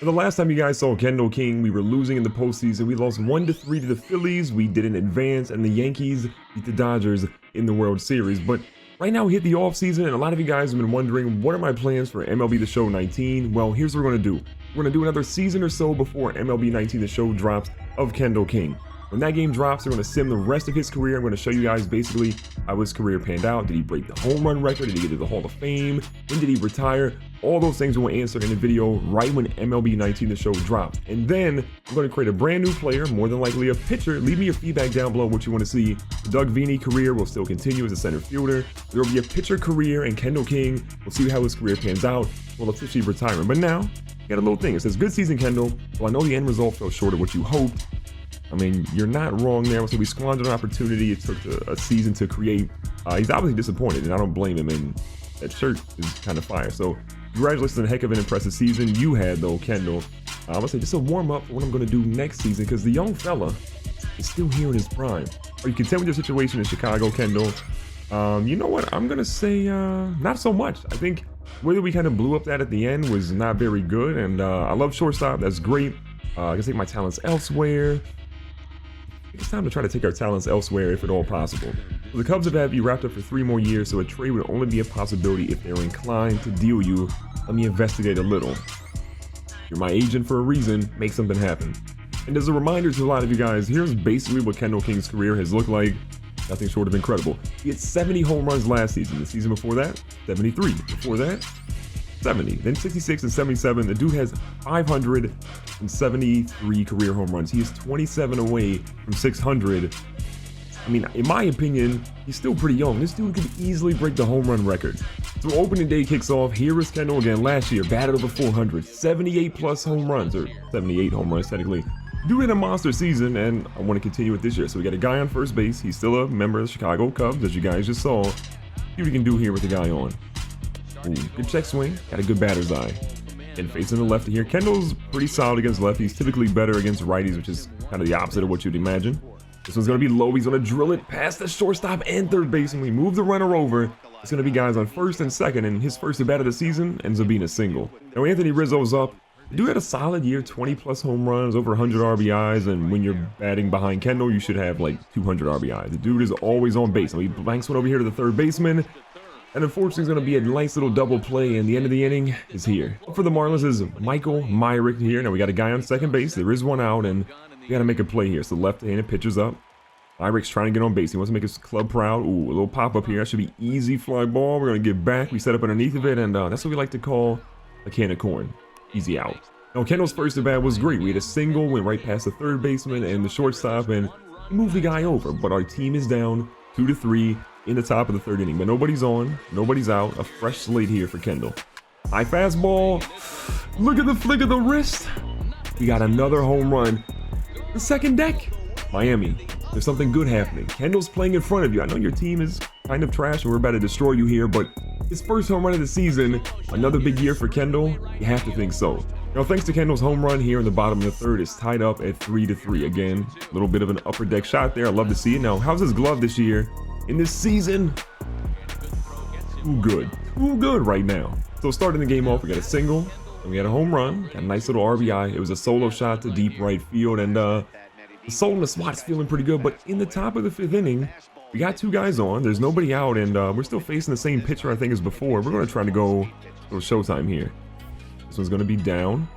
And the last time you guys saw Kendall King, we were losing in the postseason. We lost 1-3 to the Phillies. We didn't advance, and the Yankees beat the Dodgers in the World Series. But right now we hit the offseason, and a lot of you guys have been wondering, what are my plans for MLB The Show 19? Well, here's what we're going to do. We're going to do another season or so before MLB 19 The Show drops of Kendall King. When that game drops, we're going to sim the rest of his career. I'm going to show you guys basically how his career panned out. Did he break the home run record? Did he get to the Hall of Fame? When did he retire? All those things we will answer in the video right when MLB 19 The Show drops. And then I'm going to create a brand new player, more than likely a pitcher. Leave me your feedback down below what you want to see. The Doug Veeney career will still continue as a center fielder. There will be a pitcher career, and Kendall King, we'll see how his career pans out. We'll officially retire. But now, got a little thing. It says, good season, Kendall. Well, I know the end result fell short of what you hoped. I mean, you're not wrong there. So we squandered an opportunity. It took a season to create. He's obviously disappointed, and I don't blame him. And that shirt is kind of fire. So congratulations on a heck of an impressive season you had, though, Kendall. I'm going to say just a warm-up for what I'm going to do next season, because the young fella is still here in his prime. Are you content with your situation in Chicago, Kendall? You know what? I'm going to say not so much. I think the way that we kind of blew up that at the end was not very good. And I love shortstop. That's great. I can take my talents elsewhere. It's time to try to take our talents elsewhere if at all possible. So the Cubs have had you wrapped up for 3 more years, so a trade would only be a possibility if they're inclined to deal you. Let me investigate a little. You're my agent for a reason. Make something happen. And as a reminder to a lot of you guys, here's basically what Kendall King's career has looked like. Nothing short of incredible. He had 70 home runs last season. The season before that, 73. Before that, 70. Then 66 and 77. The dude has 573 career home runs. He is 27 away from 600. I mean, in my opinion, he's still pretty young. This dude could easily break the home run record. So opening day kicks off. Here is Kendall again. Last year, batted over 400. 78 plus home runs, or 78 home runs technically. Dude had a monster season, and I want to continue it this year. So we got a guy on first base. He's still a member of the Chicago Cubs, as you guys just saw. See what we can do here with the guy on. Ooh, good check swing, got a good batter's eye. And facing the lefty here, Kendall's pretty solid against lefties, typically better against righties, which is kind of the opposite of what you'd imagine. This one's going to be low. He's going to drill it past the shortstop and third base, and we move the runner over. It's going to be guys on first and second, and his first at bat of the season ends up being a single. Now Anthony Rizzo's up. The dude had a solid year, 20 plus home runs, over 100 RBIs, and when you're batting behind Kendall, you should have like 200 RBIs. The dude is always on base. And he banks one over here to the third baseman. And unfortunately, it's going to be a nice little double play, and the end of the inning is here. For the Marlins is Michael Myrick here. Now we got a guy on second base. There is one out, and we got to make a play here. So left-handed pitcher's up. Myrick's trying to get on base. He wants to make his club proud. Ooh, a little pop-up here. That should be easy fly ball. We're going to get back. We set up underneath of it, and that's what we like to call a can of corn. Easy out. Now, Kendall's first at bat was great. We had a single, went right past the third baseman and the shortstop, and moved the guy over. But our team is down 2-3. In the top of the third inning, but nobody's on, nobody's out. A fresh slate here for Kendall. High fastball. Look at the flick of the wrist. We got another home run. The second deck. Miami, there's something good happening. Kendall's playing in front of you. I know your team is kind of trash and we're about to destroy you here, but his first home run of the season, another big year for Kendall. You have to think so. Now, thanks to Kendall's home run here in the bottom of the third, it's tied up at 3-3. Again, a little bit of an upper deck shot there. I love to see it. Now, how's his glove this year? In this season, too good right now. So starting the game off, we got a single, and we had a home run, got a nice little RBI. It was a solo shot to deep right field, and the soul in the spot's feeling pretty good. But in the top of the 5th inning, we got 2 guys on. There's nobody out, and we're still facing the same pitcher I think as before. We're going to try to go a little showtime here. This one's going to be down.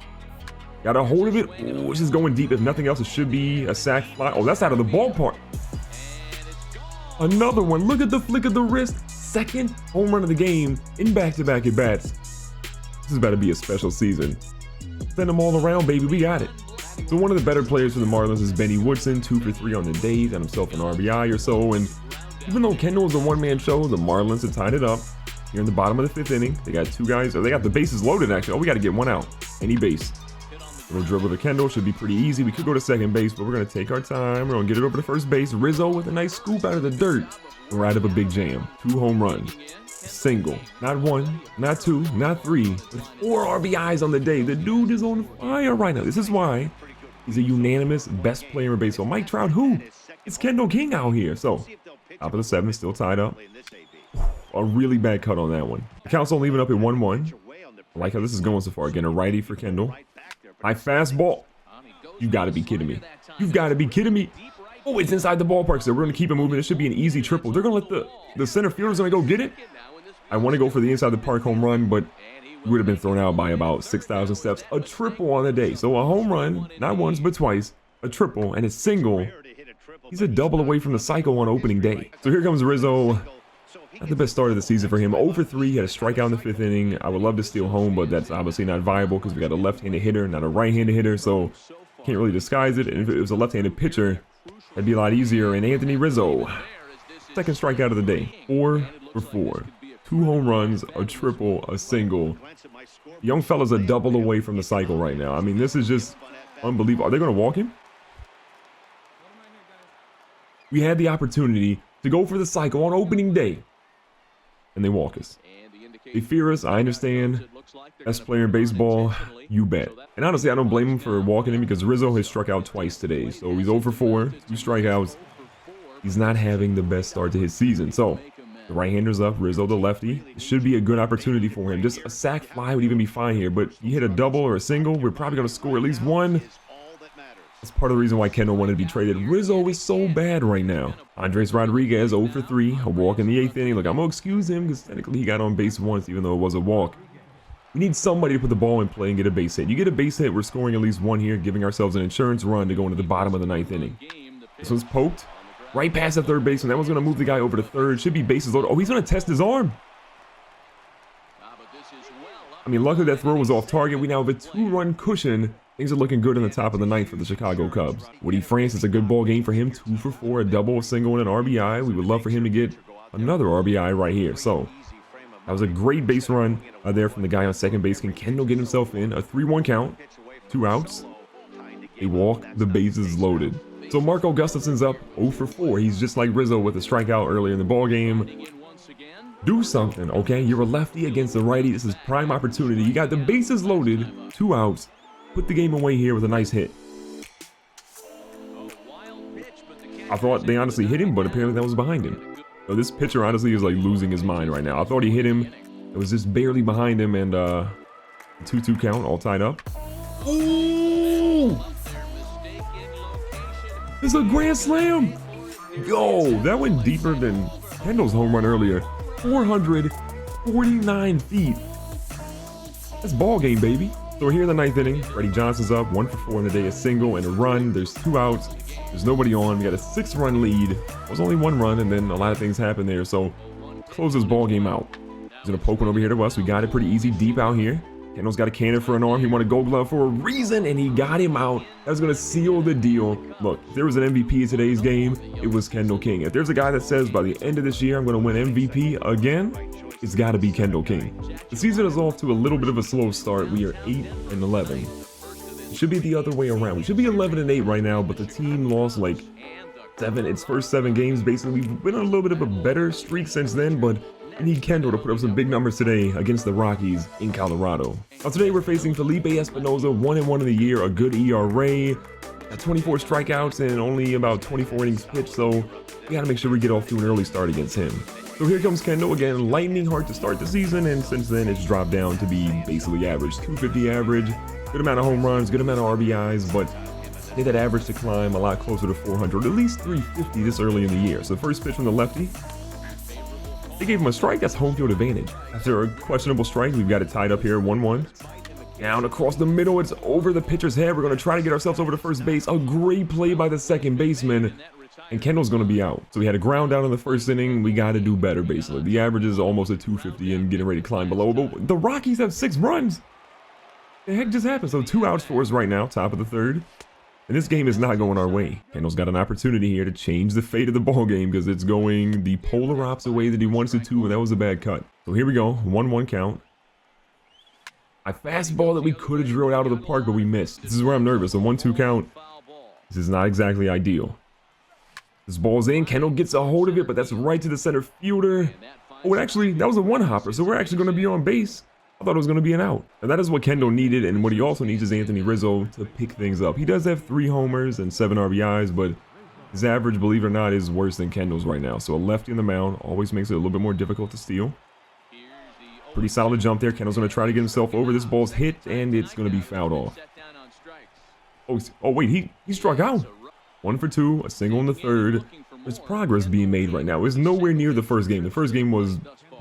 Got a hold of it. Ooh, this is going deep. If nothing else, it should be a sac fly. Oh, that's out of the ballpark. Another one. Look at the flick of the wrist. Second home run of the game in back-to-back at-bats. This is about to be a special season. Send them all around, baby. We got it. So one of the better players for the Marlins is Benny Woodson, 2 for 3 on the day, got himself an RBI or so. And even though Kendall was a one-man show, the Marlins have tied it up. Here in the bottom of the 5th inning, they got 2 guys. Or they got the bases loaded, actually. Oh, we got to get one out. Any base. Little dribble to Kendall should be pretty easy. We could go to second base, but we're going to take our time. We're going to get it over to first base. Rizzo with a nice scoop out of the dirt. We're out of a big jam. 2 home runs. A single. Not 1, not 2, not 3, but 4 RBIs on the day. The dude is on fire right now. This is why he's a unanimous best player in baseball. Mike Trout, who? It's Kendall King out here. So, top of the 7th, still tied up. A really bad cut on that one. The count's only leaving up at 1-1. I like how this is going so far. Again, a righty for Kendall. High fastball. You got to be kidding me. You've got to be kidding me. Oh, it's inside the ballpark, so we're going to keep it moving. This should be an easy triple. They're going to let the center fielder's going to go get it. I want to go for the inside the park home run, but we would have been thrown out by about 6,000 steps. A triple on the day. So a home run, not once, but twice. A triple and a single. He's a double away from the cycle on opening day. So here comes Rizzo. Not the best start of the season for him. 0 for 3, he had a strikeout in the 5th inning. I would love to steal home, but that's obviously not viable because we got a left-handed hitter, not a right-handed hitter, so can't really disguise it. And if it was a left-handed pitcher, that'd be a lot easier. And Anthony Rizzo, second strikeout of the day. 4 for 4. 2 home runs, a triple, a single. The young fella's a double away from the cycle right now. I mean, this is just unbelievable. Are they going to walk him? We had the opportunity to go for the cycle on opening day, and they walk us. They fear us, I understand. Best player in baseball, you bet. And honestly, I don't blame him for walking him because Rizzo has struck out twice today. So he's 0 for 4, 2 strikeouts. He's not having the best start to his season. So the right-hander's up, Rizzo the lefty. It should be a good opportunity for him. Just a sac fly would even be fine here, but he hit a double or a single, we're probably going to score at least one. That's part of the reason why Kendall wanted to be traded. Rizzo is so bad right now. Andres Rodriguez, 0 for 3, a walk in the 8th inning. Look, I'm going to excuse him because technically he got on base once, even though it was a walk. We need somebody to put the ball in play and get a base hit. You get a base hit, we're scoring at least one here, giving ourselves an insurance run to go into the bottom of the 9th inning. This one's poked. Right past the third baseman. That one's going to move the guy over to third. Should be bases loaded. Oh, he's going to test his arm. I mean, luckily that throw was off target. We now have a 2-run cushion. Things are looking good in the top of the 9th for the Chicago Cubs. Woody France, it's a good ball game for him. 2 for 4, a double, a single, and an RBI. We would love for him to get another RBI right here. So that was a great base run there from the guy on second base. Can Kendall get himself in? A 3-1 count, 2 outs. They walk, the bases loaded. So Marco Gustafson's up 0 for 4. He's just like Rizzo with a strikeout earlier in the ball game. Do something, okay? You're a lefty against a righty. This is prime opportunity. You got the bases loaded, 2 outs. Put the game away here with a nice hit. I thought they honestly hit him, but apparently that was behind him. So this pitcher honestly is like losing his mind right now. I thought he hit him. It was just barely behind him, and 2-2 count, all tied up. Ooh! It's a grand slam! Yo, that went deeper than Kendall's home run earlier. 449 feet. That's ball game, baby. So we're here in the 9th inning. Freddie Johnson's up, 1 for 4 in the day, a single and a run. There's 2 outs. There's nobody on. We got a 6-run lead. It was only 1 run, and then a lot of things happened there. So close this ball game out. He's gonna poke one over here to us. We got it pretty easy, deep out here. Kendall's got a cannon for an arm. He wanted Gold Glove for a reason, and he got him out. That was gonna seal the deal. Look, if there was an MVP in today's game, it was Kendall King. If there's a guy that says by the end of this year I'm gonna win MVP again, it's gotta be Kendall King. The season is off to a little bit of a slow start. We are 8-11. It should be the other way around. We should be 11-8 right now, but the team lost like its first 7 games. Basically, we've been on a little bit of a better streak since then, but we need Kendall to put up some big numbers today against the Rockies in Colorado. Now today we're facing Felipe Espinoza, 1-1 in the year, a good ERA, 24 strikeouts and only about 24 innings pitched, so we gotta make sure we get off to an early start against him. So here comes Kendall again, lightning hard to start the season, and since then it's dropped down to be basically average. 250 average, good amount of home runs, good amount of RBIs, but I need that average to climb a lot closer to 400, at least 350 this early in the year. So first pitch from the lefty. They gave him a strike. That's home field advantage. After a questionable strike, we've got it tied up here, 1-1. Down across the middle, it's over the pitcher's head. We're going to try to get ourselves over to first base. A great play by the second baseman, and Kendall's going to be out. So we had a ground out in the first inning. We got to do better, basically. The average is almost at 250 and getting ready to climb below. But the Rockies have 6 runs. The heck just happened? So 2 outs for us right now, top of the 3rd. And this game is not going our way. Kendall's got an opportunity here to change the fate of the ball game because it's going the polar opposite way that he wants it to, and that was a bad cut. So here we go, 1-1 count. A fastball that we could have drilled out of the park, but we missed. This is where I'm nervous. A 1-2 count. This is not exactly ideal. This ball's in. Kendall gets a hold of it, but that's right to the center fielder. Oh, and actually, that was a 1-hopper, so we're actually going to be on base. I thought it was going to be an out. And that is what Kendall needed, and what he also needs is Anthony Rizzo to pick things up. He does have 3 homers and 7 RBIs, but his average, believe it or not, is worse than Kendall's right now. So a lefty on the mound always makes it a little bit more difficult to steal. Pretty solid jump there. Kendall's going to try to get himself over. This ball's hit, and it's going to be fouled off. Oh wait, he struck out. 1 for 2, a single in the third. There's progress being made right now. It's nowhere near the first game. The first game was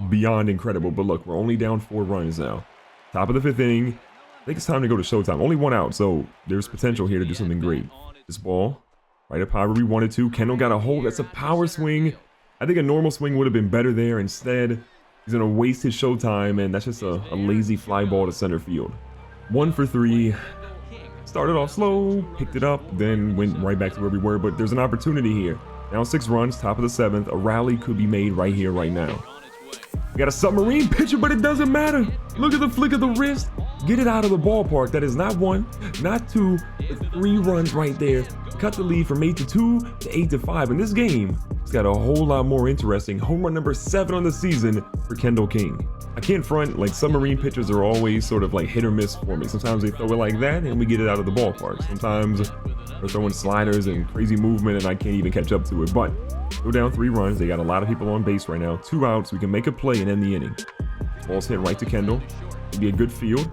beyond incredible, but look, we're only down 4 runs now. Top of the 5th inning. I think it's time to go to showtime. Only 1 out, so there's potential here to do something great. This ball, right up high where we wanted to. Kendall got a hold. That's a power swing. I think a normal swing would have been better there. Instead, he's going to waste his showtime, and that's just a lazy fly ball to center field. 1 for 3. Started off slow, picked it up, then went right back to where we were, but there's an opportunity here. Now 6 runs, top of the 7th. A rally could be made right here, right now. We got a submarine pitcher, but it doesn't matter. Look at the flick of the wrist. Get it out of the ballpark. That is not 1, not 2, but 3 runs right there. Cut the lead from 8 to 2 to 8 to 5. In this game, it's got a whole lot more interesting. Home run number 7 on the season for Kendall King. I can't front, like submarine pitchers are always sort of like hit or miss for me. Sometimes they throw it like that and we get it out of the ballpark. Sometimes they're throwing sliders and crazy movement and I can't even catch up to it. But go down 3 runs. They got a lot of people on base right now. 2 outs. We can make a play and end the inning. Ball's hit right to Kendall. Maybe a good field.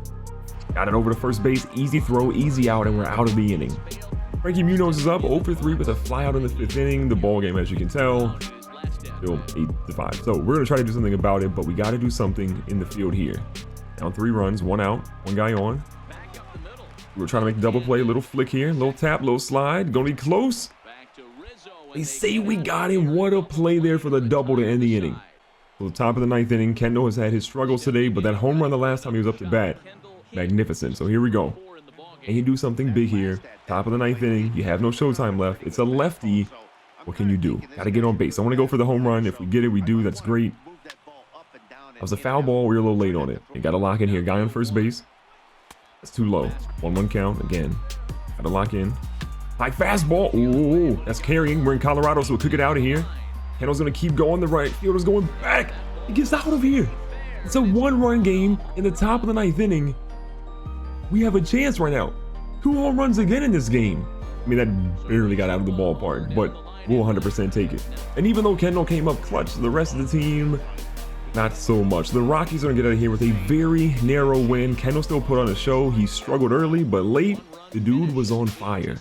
Got it over to first base. Easy throw, easy out, and we're out of the inning. Frankie Munoz is up 0 for 3 with a fly out in the 5th inning. The ball game, as you can tell, still 8 to 5. So we're going to try to do something about it, but we got to do something in the field here. Down 3 runs, 1 out, 1 guy on. We're trying to make a double play, a little flick here, little tap, little slide. Gonna be close. They say we got him. What a play there for the double to end the inning. So the top of the 9th inning, Kendall has had his struggles today, but that home run the last time he was up to bat, magnificent. So here we go. And you do something big here. Top of the 9th inning, you have no showtime left. It's a lefty. What can you do? Got to get on base. I want to go for the home run. If we get it, we do. That's great. That was a foul ball. We were a little late on it. You got to lock in here. Guy on first base. That's too low. 1-1 count again. Got to lock in. High fastball. Ooh, that's carrying. We're in Colorado, so we'll kick it out of here. Kendall's going to keep going. The right fielder's going back. He gets out of here. It's a 1-run game in the top of the 9th inning. We have a chance right now. 2 home runs again in this game. I mean, that barely got out of the ballpark, but we'll 100% take it. And even though Kendall came up clutch, the rest of the team, not so much. The Rockies are going to get out of here with a very narrow win. Kendall still put on a show. He struggled early, but late, the dude was on fire.